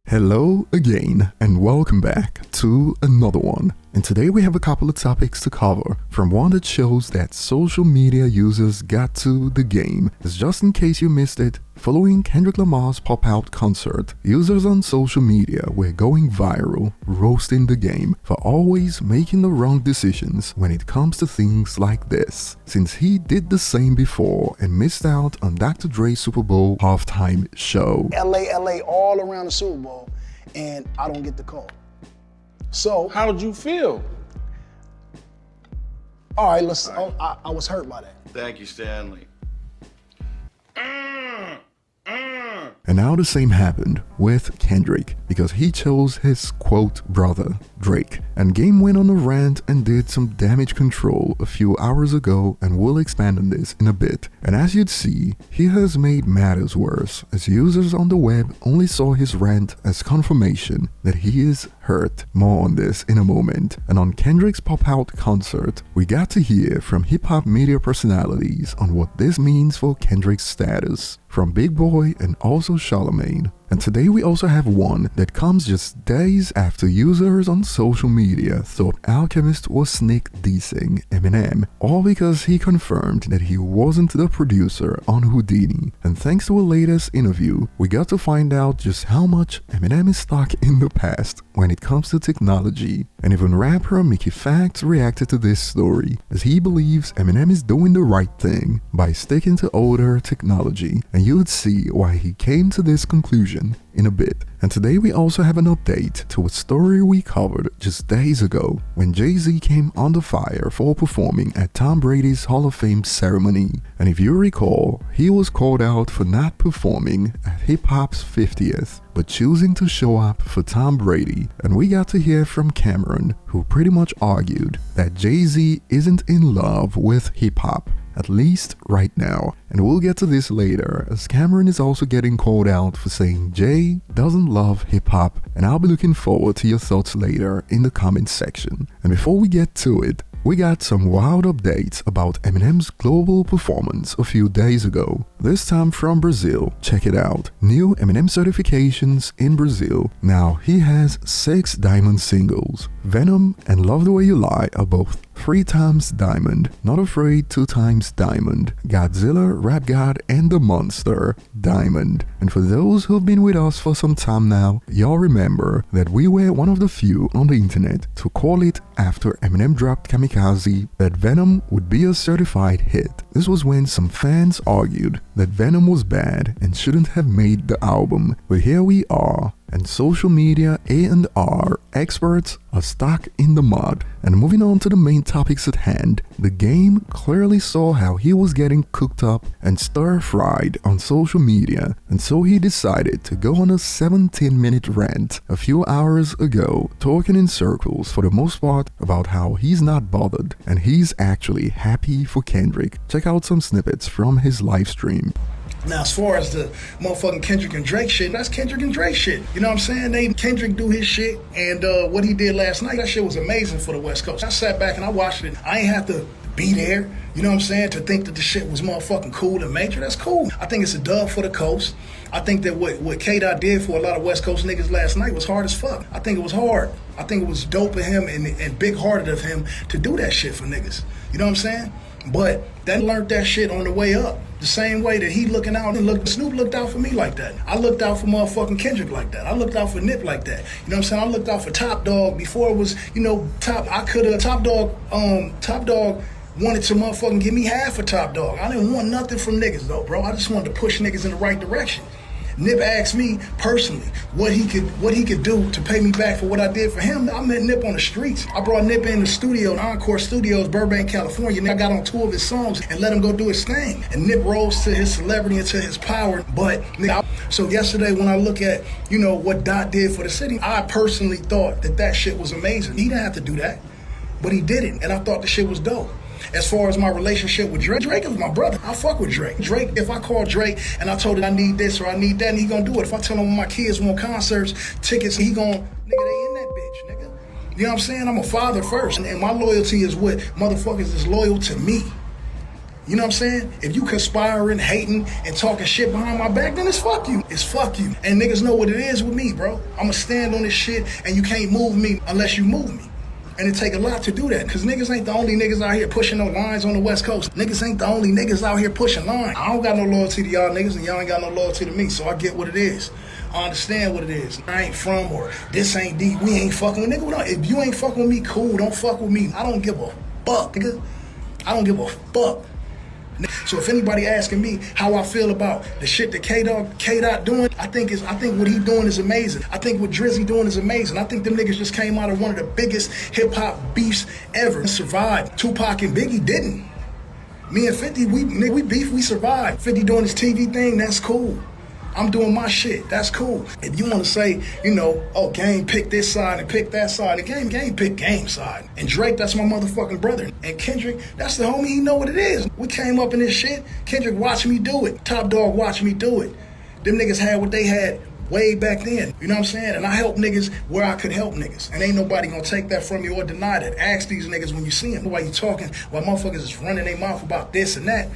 Hello again and welcome back to another one. And today we have a couple of topics to cover, from one that shows that social media users got to the game. As just in case you missed it, following Kendrick Lamar's pop-out concert, users on social media were going viral, roasting the game for always making the wrong decisions when it comes to things like this, since he did the same before and missed out on Dr. Dre's Super Bowl halftime show. LA, all around the Super Bowl, and I don't get the call. So how did you feel? All right, let's. All right. I was hurt by that. Thank you, Stanley. And now the same happened with Kendrick, because he chose his quote brother, Drake, and Game went on a rant and did some damage control a few hours ago, and we'll expand on this in a bit. And as you'd see, he has made matters worse, as users on the web only saw his rant as confirmation that he is hurt. More on this in a moment. And on Kendrick's pop-out concert, we got to hear from hip-hop media personalities on what this means for Kendrick's status, from Big Boy and also Charlamagne. And today we also have one that comes just days after users on social media thought Alchemist was sneak dissing Eminem, all because he confirmed that he wasn't the producer on Houdini. And thanks to a latest interview, we got to find out just how much Eminem is stuck in the past when it comes to technology. And even rapper Mickey Facts reacted to this story, as he believes Eminem is doing the right thing by sticking to older technology, and you would see why he came to this conclusion in a bit. And today we also have an update to a story we covered just days ago, when Jay-Z came under fire for performing at Tom Brady's Hall of Fame ceremony. And if you recall, he was called out for not performing at hip-hop's 50th, but choosing to show up for Tom Brady. And we got to hear from Cameron, who pretty much argued that Jay-Z isn't in love with hip-hop, at least right now. And we'll get to this later, as Cameron is also getting called out for saying Jay doesn't love hip-hop, and I'll be looking forward to your thoughts later in the comments section. And before we get to it, we got some wild updates about Eminem's global performance a few days ago, this time from Brazil. Check it out. New Eminem certifications in Brazil. Now he has 6 diamond singles. Venom and Love the Way You Lie are both 3 times diamond. Not Afraid 2 times diamond. Godzilla, Rap God, and The Monster diamond. And for those who've been with us for some time now, y'all remember that we were one of the few on the internet to call it after Eminem dropped Kamikaze that Venom would be a certified hit. This was when some fans argued that Venom was bad and shouldn't have made the album, but here we are, and social media A&R experts are stuck in the mud. And moving on to the main topics at hand, the Game clearly saw how he was getting cooked up and stir-fried on social media, and so he decided to go on a 17-minute rant a few hours ago, talking in circles for the most part about how he's not bothered and he's actually happy for Kendrick. Check out some snippets from his live stream. Now, as far as the motherfucking Kendrick and Drake shit, that's Kendrick and Drake shit. You know what I'm saying? Kendrick do his shit, and what he did last night, that shit was amazing for the West Coast. I sat back and I watched it. I ain't have to be there, you know what I'm saying, to think that the shit was motherfucking cool and major. That's cool. I think it's a dub for the coast. I think that what K-Dot did for a lot of West Coast niggas last night was hard as fuck. I think it was hard. I think it was dope of him and big-hearted of him to do that shit for niggas. You know what I'm saying? But they learned that shit on the way up. The same way that he looking out and Snoop looked out for me like that. I looked out for motherfucking Kendrick like that. I looked out for Nip like that. You know what I'm saying? I looked out for Top Dog before it was, you know, Top Dog wanted to motherfucking give me half a Top Dog. I didn't want nothing from niggas though, bro. I just wanted to push niggas in the right direction. Nip asked me personally what he could do to pay me back for what I did for him. I met Nip on the streets. I brought Nip in the studio, Encore Studios, Burbank, California. I got on 2 of his songs and let him go do his thing. And Nip rose to his celebrity and to his power. But so yesterday when I look at, you know, what Dot did for the city, I personally thought that shit was amazing. He didn't have to do that, but he did it, and I thought the shit was dope. As far as my relationship with Drake is my brother. I fuck with Drake. If I call Drake and I told him I need this or I need that, and he gonna do it. If I tell him my kids want concerts, tickets, he gonna, nigga, they in that bitch, nigga. You know what I'm saying? I'm a father first, and my loyalty is what motherfuckers is loyal to me. You know what I'm saying? If you conspiring, hating, and talking shit behind my back, then it's fuck you. It's fuck you. And niggas know what it is with me, bro. I'ma stand on this shit, and you can't move me unless you move me. And it take a lot to do that, because niggas ain't the only niggas out here pushing no lines on the West Coast. Niggas ain't the only niggas out here pushing lines. I don't got no loyalty to y'all niggas, and y'all ain't got no loyalty to me, so I get what it is. I understand what it is. I ain't from, or this ain't D, we ain't fucking with nigga. If you ain't fucking with me, cool, don't fuck with me. I don't give a fuck, nigga. I don't give a fuck. So if anybody asking me how I feel about the shit that K-Dot doing, I think what he doing is amazing. I think what Drizzy doing is amazing. I think them niggas just came out of one of the biggest hip-hop beefs ever. Survived. Tupac and Biggie didn't. Me and 50, we beef, we survived. 50 doing his TV thing, that's cool. I'm doing my shit, that's cool. If you want to say, you know, oh, Game pick this side and pick that side, the Game pick Game side. And Drake, that's my motherfucking brother. And Kendrick, that's the homie, he know what it is. We came up in this shit, Kendrick watched me do it. Top Dog watched me do it. Them niggas had what they had way back then, you know what I'm saying? And I help niggas where I could help niggas. And ain't nobody gonna take that from you or deny that. Ask these niggas when you see them, why you talking, while motherfuckers is running their mouth about this and that.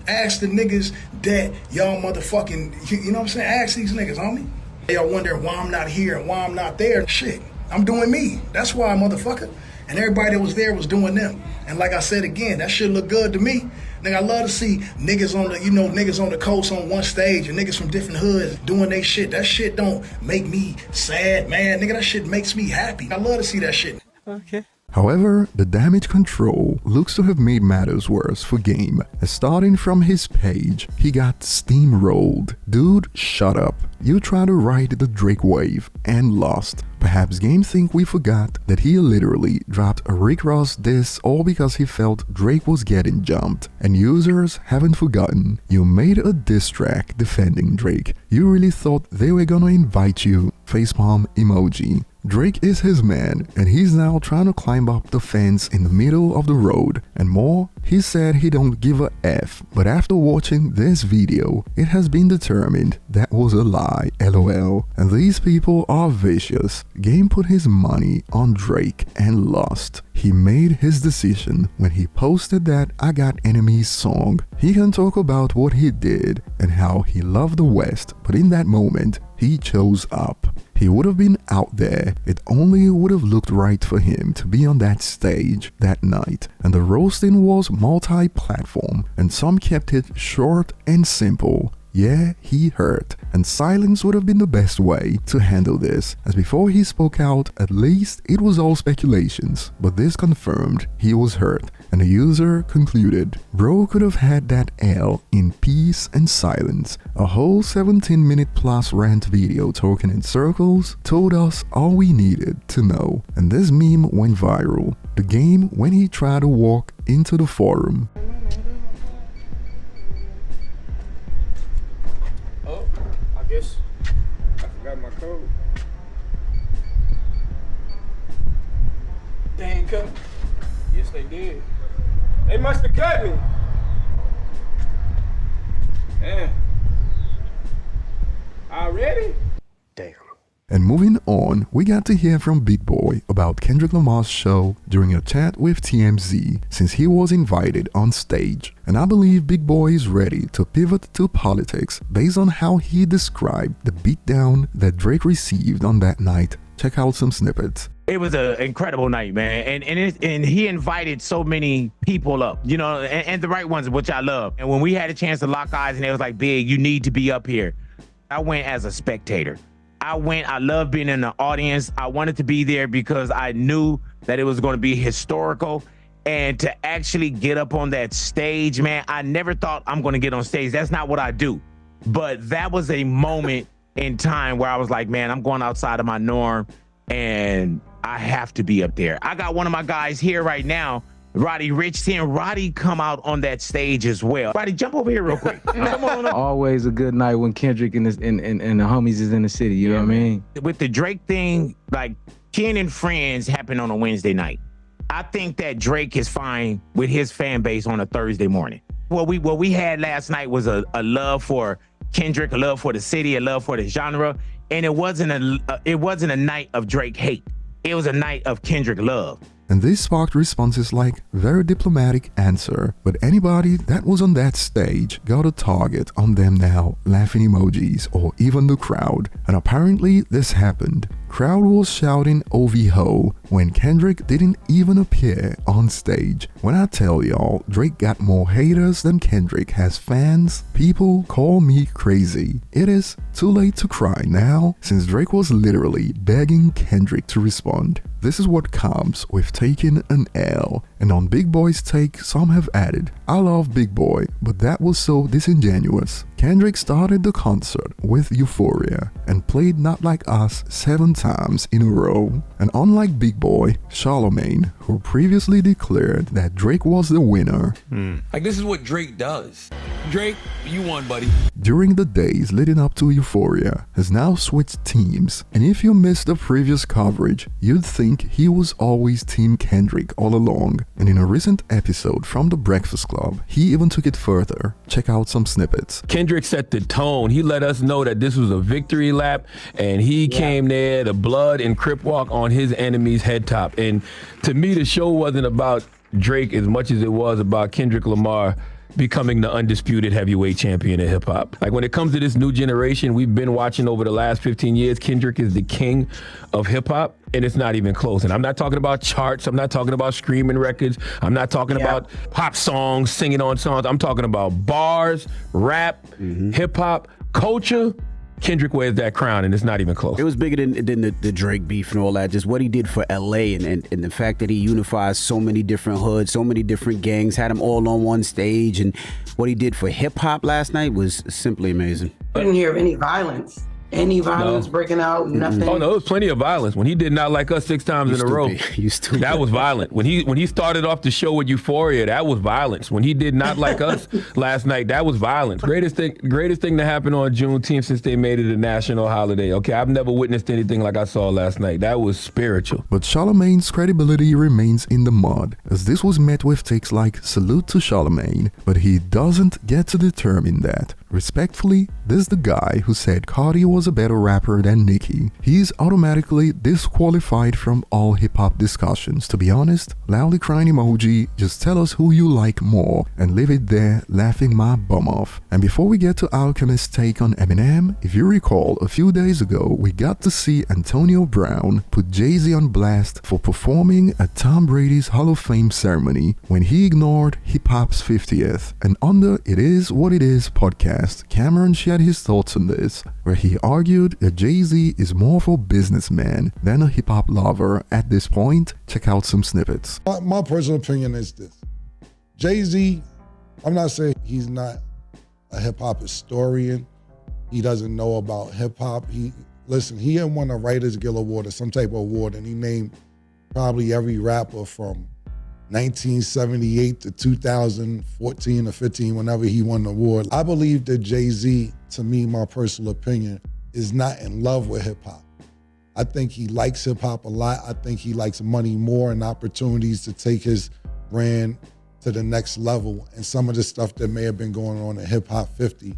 Ask the niggas that y'all motherfucking, you know what I'm saying? Ask these niggas, homie. Y'all wondering why I'm not here and why I'm not there. Shit, I'm doing me. That's why, motherfucker. And everybody that was there was doing them. And like I said again, that shit look good to me. Nigga, I love to see niggas on the, you know, niggas on the coast on one stage and niggas from different hoods doing they shit. That shit don't make me sad, man. Nigga, that shit makes me happy. I love to see that shit. Okay. However, the damage control looks to have made matters worse for Game, as starting from his page, he got steamrolled. Dude, shut up. You try to ride the Drake wave and lost. Perhaps Game think we forgot that he literally dropped a Rick Ross diss all because he felt Drake was getting jumped. And users haven't forgotten, you made a diss track defending Drake. You really thought they were gonna invite you. Facepalm emoji. Drake is his man, and he's now trying to climb up the fence in the middle of the road. And more, he said he don't give a F, but after watching this video, it has been determined that was a lie, lol. And these people are vicious. Game put his money on Drake and lost. He made his decision when he posted that I Got Enemies song. He can talk about what he did and how he loved the West, but in that moment, he chose up. He would have been out there, it only would have looked right for him to be on that stage that night. And the roasting was multi-platform, and some kept it short and simple. Yeah, he hurt, and silence would have been the best way to handle this, as before he spoke out, at least it was all speculations, but this confirmed he was hurt, and the user concluded, bro could have had that L in peace and silence. A whole 17-minute plus rant video talking in circles told us all we needed to know, and this meme went viral. The Game when he tried to walk into the forum. I forgot my code. They ain't cut me. Yes, they did. They must have cut me. Man. Already? Damn. And moving on, we got to hear from Big Boy about Kendrick Lamar's show during a chat with TMZ, since he was invited on stage. And I believe Big Boy is ready to pivot to politics based on how he described the beatdown that Drake received on that night. Check out some snippets. It was an incredible night, man, and he invited so many people up, you know, and the right ones, which I love. And when we had a chance to lock eyes, and it was like, Big, you need to be up here. I went as a spectator. I love being in the audience. I wanted to be there because I knew that it was going to be historical. And to actually get up on that stage, man, I never thought I'm going to get on stage. That's not what I do. But that was a moment in time where I was like, man, I'm going outside of my norm and I have to be up there. I got one of my guys here right now, Roddy Rich, seeing Roddy come out on that stage as well. Roddy, jump over here real quick. Come on. Always a good night when Kendrick and the homies is in the city, you know what I mean? With the Drake thing, like Ken and Friends happened on a Wednesday night. I think that Drake is fine with his fan base on a Thursday morning. What we had last night was a love for Kendrick, a love for the city, a love for the genre, and it wasn't a night of Drake hate. It was a night of Kendrick love. And this sparked responses like, very diplomatic answer, but anybody that was on that stage got a target on them now, laughing emojis, or even the crowd. And apparently this happened. Crowd was shouting OV-ho when Kendrick didn't even appear on stage. When I tell y'all, Drake got more haters than Kendrick has fans, people call me crazy. It is too late to cry now, since Drake was literally begging Kendrick to respond. This is what comes with taking an L. And on Big Boy's take, some have added, I love Big Boy, but that was so disingenuous. Kendrick started the concert with Euphoria and played Not Like Us 7 times in a row. And unlike Big Boy, Charlamagne, who previously declared that Drake was the winner. Like, this is what Drake does. Drake, you won, buddy. During the days leading up to Euphoria, has now switched teams. And if you missed the previous coverage, you'd think he was always Team Kendrick all along. And in a recent episode from The Breakfast Club, he even took it further. Check out some snippets. Kendrick set the tone. He let us know that this was a victory lap, and he came there to blood and crip walk on his enemy's head top. And to me, the show wasn't about Drake as much as it was about Kendrick Lamar becoming the undisputed heavyweight champion of hip hop. Like, when it comes to this new generation, we've been watching over the last 15 years, Kendrick is the king of hip hop, and it's not even close. And I'm not talking about charts. I'm not talking about streaming records. I'm not talking about pop songs, singing on songs. I'm talking about bars, rap, hip hop, culture. Kendrick wears that crown, and it's not even close. It was bigger than the Drake beef and all that. Just what he did for LA and the fact that he unifies so many different hoods, so many different gangs, had them all on one stage, and what he did for hip hop last night was simply amazing. I didn't hear of any violence. Any violence breaking out, nothing. Oh no, there was plenty of violence. When he did Not Like Us 6 times in a row, that was violent. When he started off the show with Euphoria, that was violence. When he did Not Like Us last night, that was violence. Greatest thing to happen on Juneteenth since they made it a national holiday. Okay, I've never witnessed anything like I saw last night. That was spiritual. But Charlamagne's credibility remains in the mud, as this was met with takes like salute to Charlamagne, but he doesn't get to determine that. Respectfully, this is the guy who said Cardi was a better rapper than Nicki. He's automatically disqualified from all hip-hop discussions. To be honest, loudly crying emoji, just tell us who you like more and leave it there laughing my bum off. And before we get to Alchemist's take on Eminem, if you recall, a few days ago we got to see Antonio Brown put Jay-Z on blast for performing at Tom Brady's Hall of Fame ceremony when he ignored hip-hop's 50th. And on the It Is What It Is podcast, Cameron shared his thoughts on this, where he argued that Jay-Z is more of a businessman than a hip-hop lover at this point. Check out some snippets. My personal opinion is this. Jay-Z, I'm not saying he's not a hip-hop historian. He doesn't know about hip-hop. He had won a Writers Guild Award or some type of award, and he named probably every rapper from 1978 to 2014 or 15, whenever he won the award. I believe that Jay-Z, to me, my personal opinion, is not in love with hip-hop. I think he likes hip-hop a lot. I think he likes money more and opportunities to take his brand to the next level. And some of the stuff that may have been going on in Hip Hop 50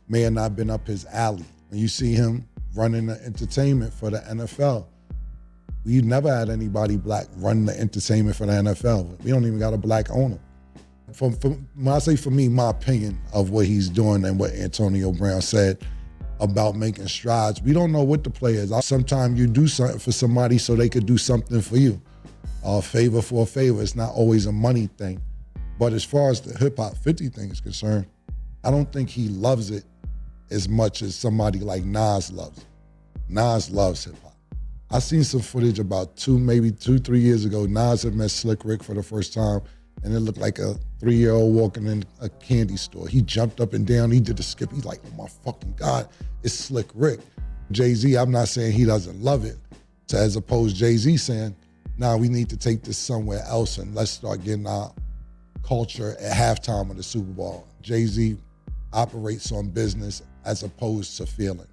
may have not been up his alley. When you see him running the entertainment for the NFL, we never had anybody black run the entertainment for the NFL. We don't even got a black owner. When I say for me, my opinion of what he's doing and what Antonio Brown said about making strides, we don't know what the play is. Sometimes you do something for somebody so they could do something for you. A favor for a favor. It's not always a money thing. But as far as the Hip Hop 50 thing is concerned, I don't think he loves it as much as somebody like Nas loves it. Nas loves hip hop. I seen some footage about 3 years ago. Nas had met Slick Rick for the first time, and it looked like a 3-year-old walking in a candy store. He jumped up and down, he did a skip. He's like, oh my fucking God, it's Slick Rick. Jay-Z, I'm not saying he doesn't love it, so as opposed Jay-Z saying, nah, we need to take this somewhere else and let's start getting our culture at halftime of the Super Bowl. Jay-Z operates on business as opposed to feelings.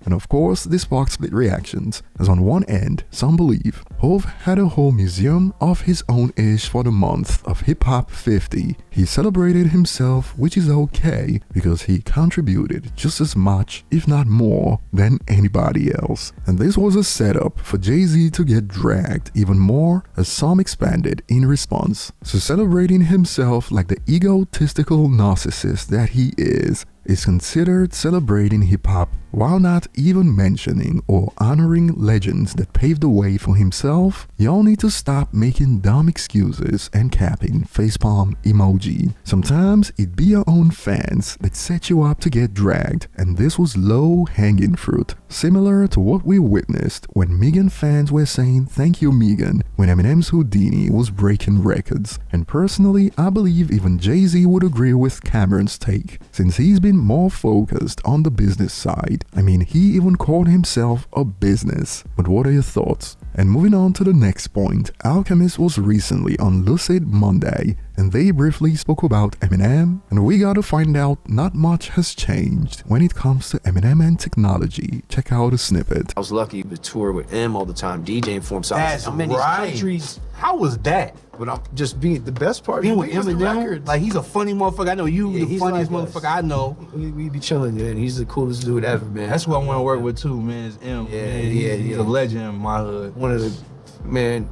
And of course, this sparked split reactions, as on one end, some believe Hov had a whole museum of his own-ish for the month of Hip Hop 50. He celebrated himself, which is okay because he contributed just as much, if not more, than anybody else. And this was a setup for Jay-Z to get dragged even more, as some expanded in response. So celebrating himself like the egotistical narcissist that he is considered celebrating hip-hop while not even mentioning or honoring legends that paved the way for himself. Y'all need to stop making dumb excuses and capping facepalm emoji. Sometimes it be your own fans that set you up to get dragged, and this was low-hanging fruit. Similar to what we witnessed when Megan fans were saying thank you Megan when Eminem's Houdini was breaking records. And personally, I believe even Jay-Z would agree with Cameron's take, since he's been more focused on the business side. I mean, he even called himself a business. But what are your thoughts? And moving on to the next point, Alchemist was recently on Lucid Monday, and they briefly spoke about Eminem, and we gotta find out not much has changed when it comes to Eminem and technology. Check out a snippet. I was lucky to tour with M all the time, DJing for him. So That's I was in many countries. How was that? But I'm just being the best part. Being with Eminem, like he's a funny motherfucker. I know you, the funniest like motherfucker I know. We be chilling, man. He's the coolest dude ever, man. That's who I want to work with too, man. Is M. He's a legend in my hood. One of the, man.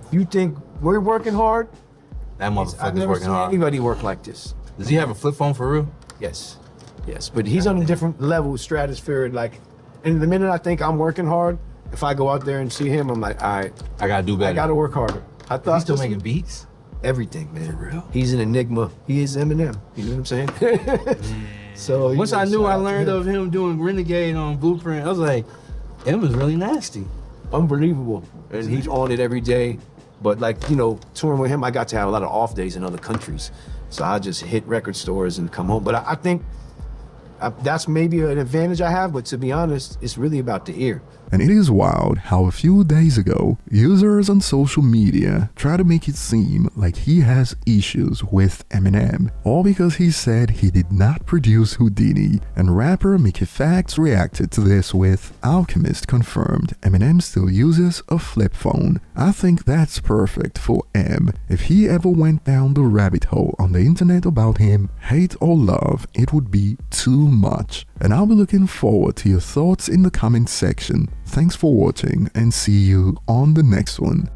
If you think we're working hard, that motherfucker's I've never working seen hard. anybody work like this. Does he have a flip phone for real? Yes, but he's on a different level, stratosphere. Like, and the minute I think I'm working hard, if I go out there and see him, I'm like, all right, I gotta do better. I gotta work harder. I thought he's still making beats. Everything, man. For real? He's an enigma. He is Eminem. You know what I'm saying? So once I knew I learned of him doing Renegade on Blueprint, I was like, M is really nasty. Unbelievable. And he's on it every day. But like, you know, touring with him, I got to have a lot of off days in other countries. So I just hit record stores and come home. But I think that's maybe an advantage I have, but to be honest, it's really about the ear. And it is wild how a few days ago, users on social media try to make it seem like he has issues with Eminem, all because he said he did not produce Houdini, and rapper Mickey Facts reacted to this with, Alchemist confirmed Eminem still uses a flip phone. I think that's perfect for M. If he ever went down the rabbit hole on the internet about him, hate or love, it would be too much. And I'll be looking forward to your thoughts in the comment section. Thanks for watching and see you on the next one.